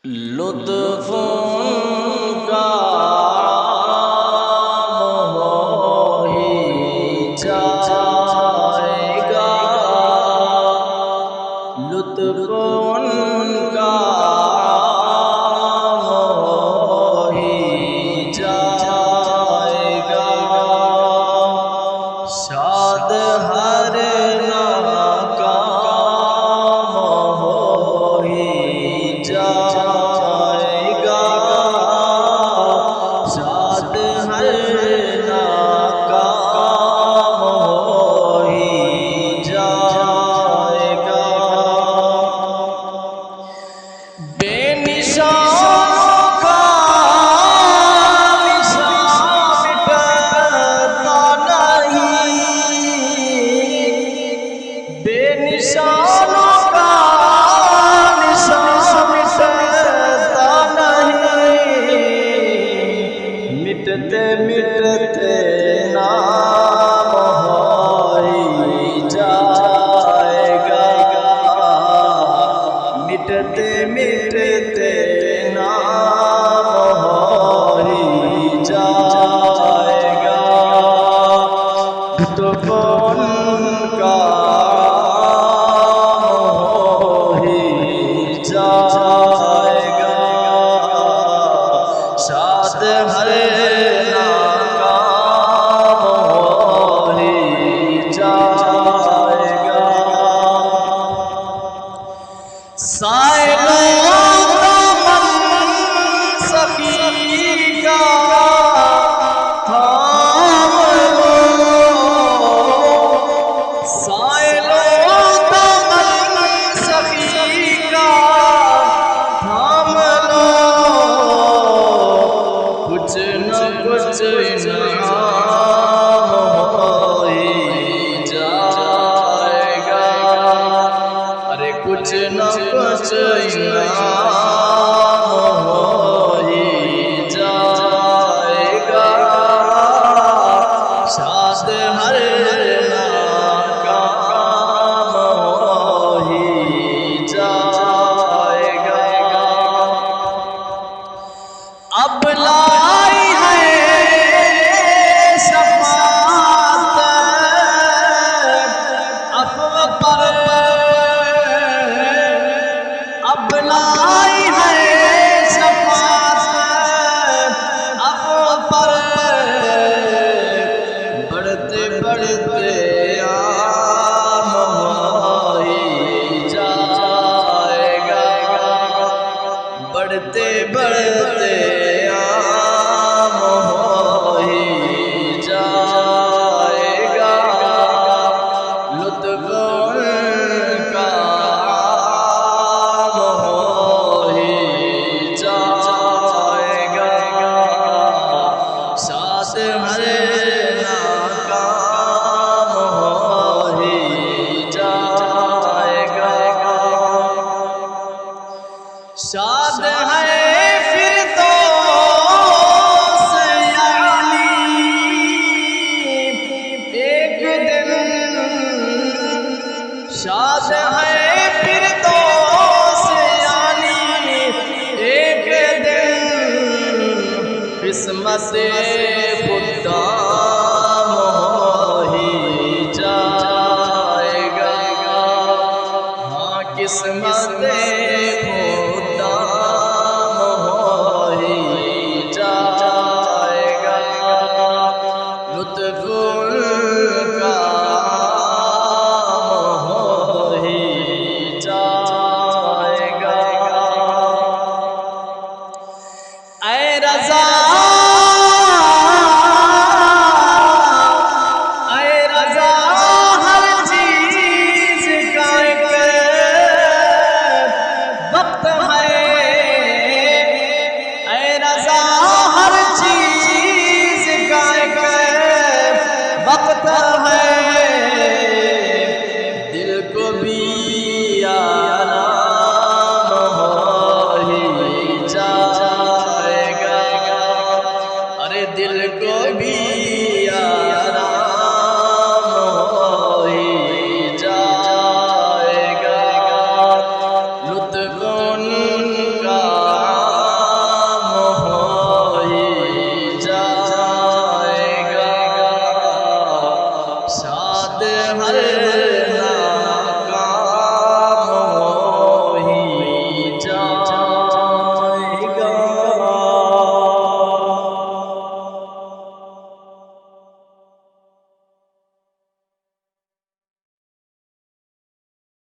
لطف کا ہی جائے گا، لطف کا ہی جائے گا، شاد ہر ناکام ہو ہی جائے گا، شاد ہر ناکام ہو ہی جائے گا، بے نشانوں کا نشان مٹتا نہیں، بے نشانوں کا نشان مٹتا نہیں، مٹتے مٹتے نام ہو ہی جائے گا، مٹتے مٹتے نام ہو ہی جائے گا، لطف کا ہو ہی جائے گا، شاد ہر ناکام ہو ہی جائے گا، سائلوں دامن سخی کا تھام لو، سائلوں دامن سخی کا تھام لو، کچھ نہ کچھ انعام ہو ہی جائے گا، ارے کچھ نہ کچھ انعام ہو ہی جائے گا، شاد ہر ناکام ہو ہی جائے گا، اب لائی ہے شفاعت افو پر، اب لائی ہے شفاعت افو پر، بڑھتے بڑھتے عام ہو ہی جائے گا، بڑھتے بڑھتے عام ہو ہی جائے گا، لطف کا عام ہو ہی جائے گا، شاد ہر ناکام ہو ہی جائے گا، شاد ہے فردوس یعنی ایک دن، شاد ہے فردوس یعنی ایک دن، قسمت